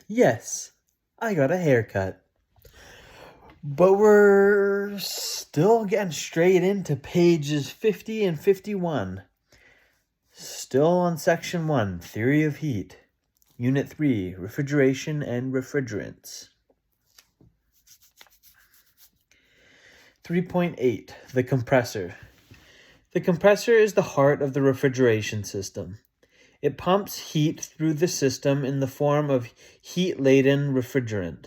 Yes, I got a haircut. But we're still getting straight into pages 50 and 51. Still on section 1, Theory of Heat. Unit 3, Refrigeration and Refrigerants. 3.8, the compressor. The compressor is the heart of the refrigeration system. It pumps heat through the system in the form of heat-laden refrigerant.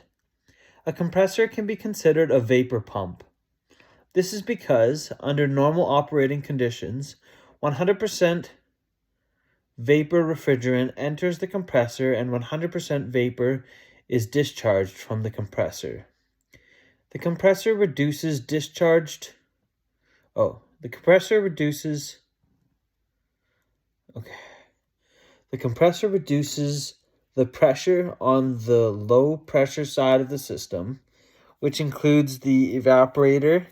A compressor can be considered a vapor pump. This is because, under normal operating conditions, 100% vapor refrigerant enters the compressor and 100% vapor is discharged from the compressor. The compressor reduces the pressure on the low pressure side of the system, which includes the evaporator,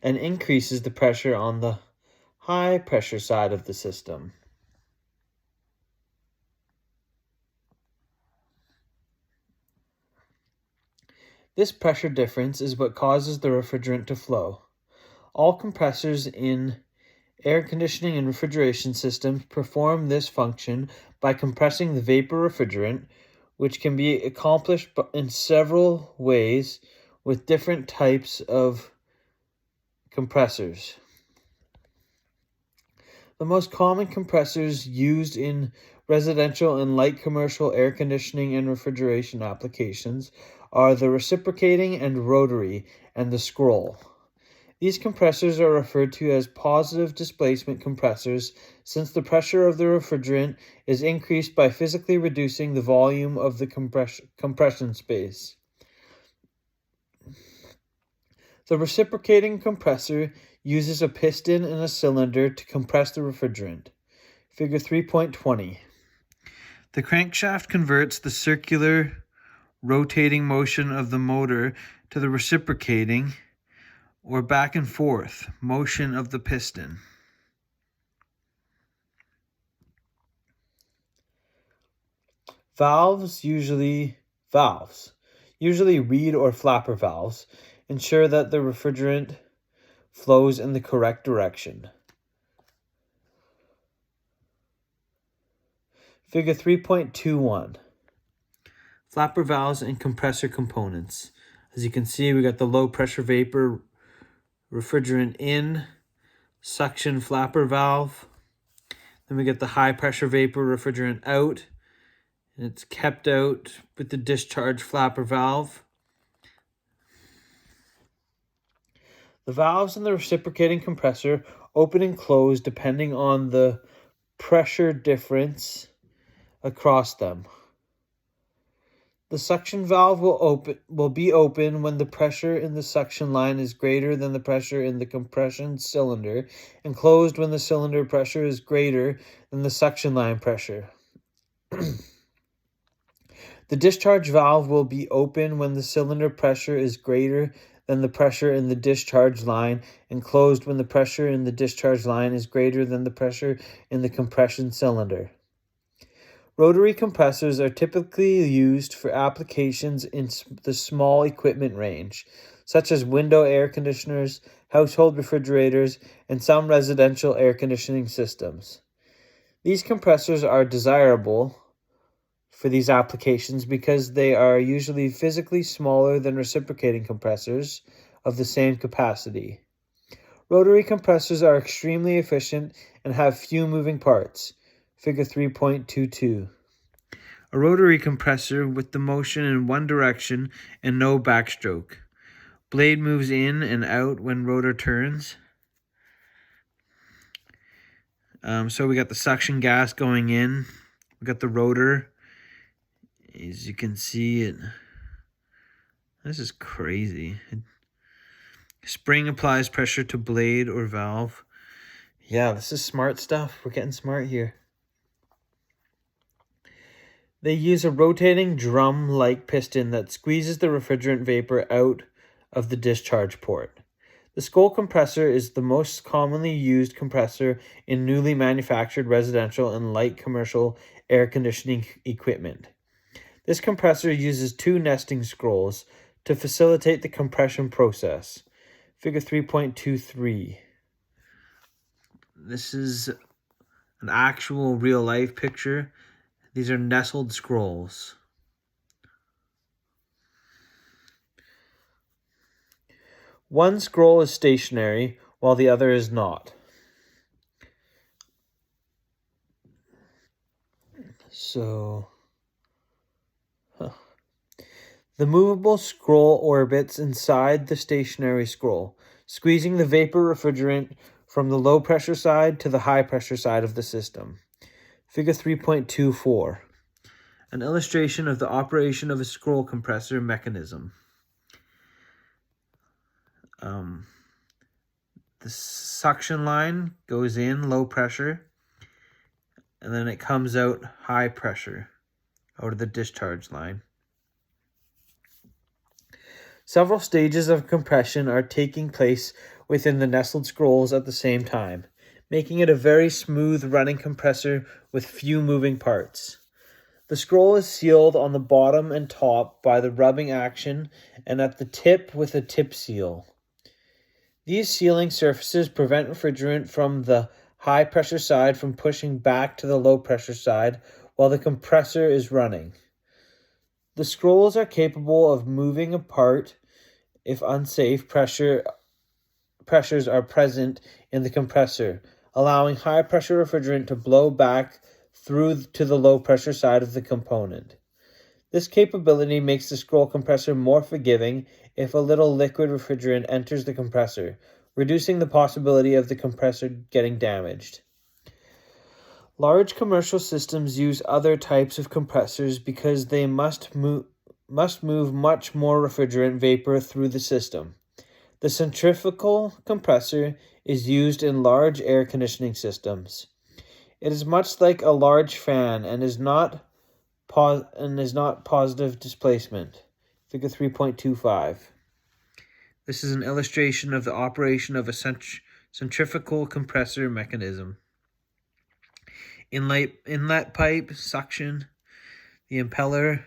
and increases the pressure on the high pressure side of the system. This pressure difference is what causes the refrigerant to flow. All compressors in air conditioning and refrigeration systems perform this function by compressing the vapor refrigerant, which can be accomplished in several ways with different types of compressors. The most common compressors used in residential and light commercial air conditioning and refrigeration applications are the reciprocating and rotary and the scroll. These compressors are referred to as positive displacement compressors since the pressure of the refrigerant is increased by physically reducing the volume of the compression space. The reciprocating compressor uses a piston and a cylinder to compress the refrigerant. Figure 3.20. The crankshaft converts the circular rotating motion of the motor to the reciprocating or back and forth motion of the piston. Valves, usually reed or flapper valves, ensure that the refrigerant flows in the correct direction. Figure 3.21. Flapper valves and compressor components. As you can see, we got the low pressure vapor refrigerant in, suction flapper valve. Then we get the high pressure vapor refrigerant out, and it's kept out with the discharge flapper valve. The valves in the reciprocating compressor open and close depending on the pressure difference across them. The suction valve will be open when the pressure in the suction line is greater than the pressure in the compression cylinder, and closed when the cylinder pressure is greater than the suction line pressure. The discharge valve will be open when the cylinder pressure is greater than the pressure in the discharge line, and closed when the pressure in the discharge line is greater than the pressure in the compression cylinder. Rotary compressors are typically used for applications in the small equipment range, such as window air conditioners, household refrigerators, and some residential air conditioning systems. These compressors are desirable for these applications because they are usually physically smaller than reciprocating compressors of the same capacity. Rotary compressors are extremely efficient and have few moving parts. Figure 3.22. A rotary compressor with the motion in one direction and no backstroke. Blade moves in and out when rotor turns. So we got the suction gas going in. We got the rotor. As you can see, this is crazy. Spring applies pressure to blade or valve. Yeah, this is smart stuff. We're getting smart here. They use a rotating drum-like piston that squeezes the refrigerant vapor out of the discharge port. The Skoll compressor is the most commonly used compressor in newly manufactured residential and light commercial air conditioning equipment. This compressor uses two nesting scrolls to facilitate the compression process. Figure 3.23. This is an actual real-life picture. These are nestled scrolls. One scroll is stationary while the other is not. The movable scroll orbits inside the stationary scroll, squeezing the vapor refrigerant from the low pressure side to the high pressure side of the system. Figure 3.24. An illustration of the operation of a scroll compressor mechanism. The suction line goes in low pressure, and then it comes out high pressure out of the discharge line. Several stages of compression are taking place within the nestled scrolls at the same time, making it a very smooth running compressor with few moving parts. The scroll is sealed on the bottom and top by the rubbing action and at the tip with a tip seal. These sealing surfaces prevent refrigerant from the high pressure side from pushing back to the low pressure side while the compressor is running. The scrolls are capable of moving apart if unsafe pressures are present in the compressor, allowing high pressure refrigerant to blow back through to the low pressure side of the component. This capability makes the scroll compressor more forgiving if a little liquid refrigerant enters the compressor, reducing the possibility of the compressor getting damaged. Large commercial systems use other types of compressors because they must move much more refrigerant vapor through the system. The centrifugal compressor is used in large air conditioning systems. It is much like a large fan and is not positive displacement. Figure 3.25. This is an illustration of the operation of a centrifugal compressor mechanism. Inlet pipe, suction, the impeller,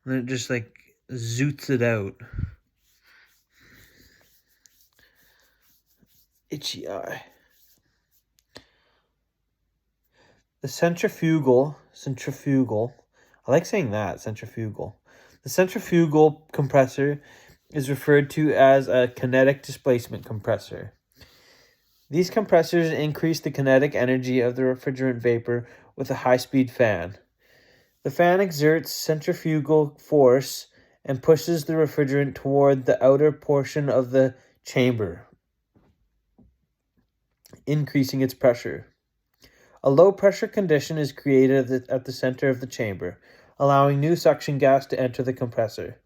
and then it just like zoots it out. Itchy eye. The centrifugal, I like saying that, centrifugal. The centrifugal compressor is referred to as a kinetic displacement compressor. These compressors increase the kinetic energy of the refrigerant vapor with a high-speed fan. The fan exerts centrifugal force and pushes the refrigerant toward the outer portion of the chamber, increasing its pressure. A low-pressure condition is created at the center of the chamber, allowing new suction gas to enter the compressor.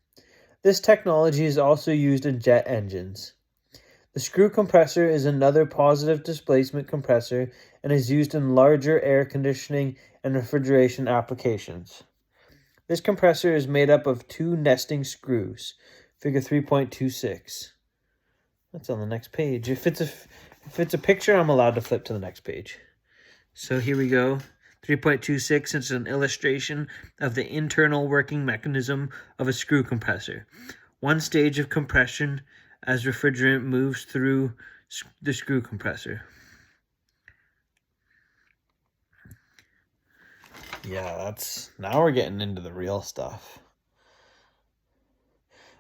This technology is also used in jet engines. The screw compressor is another positive displacement compressor and is used in larger air conditioning and refrigeration applications. This compressor is made up of two nesting screws. Figure 3.26. That's on the next page. If it's a picture, I'm allowed to flip to the next page. So here we go. 3.26 is an illustration of the internal working mechanism of a screw compressor. One stage of compression as refrigerant moves through the screw compressor. Yeah, now we're getting into the real stuff.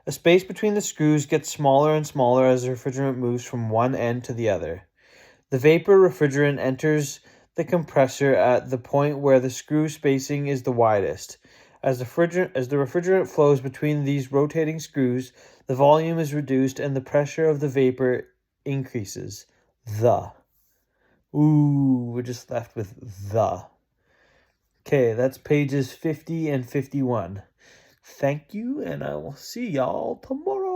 A space between the screws gets smaller and smaller as the refrigerant moves from one end to the other. The vapor refrigerant enters the compressor at the point where the screw spacing is the widest. As the refrigerant flows between these rotating screws, the volume is reduced and the pressure of the vapor increases. We're just left with the. Okay, that's pages 50 and 51. Thank you, and I will see y'all tomorrow.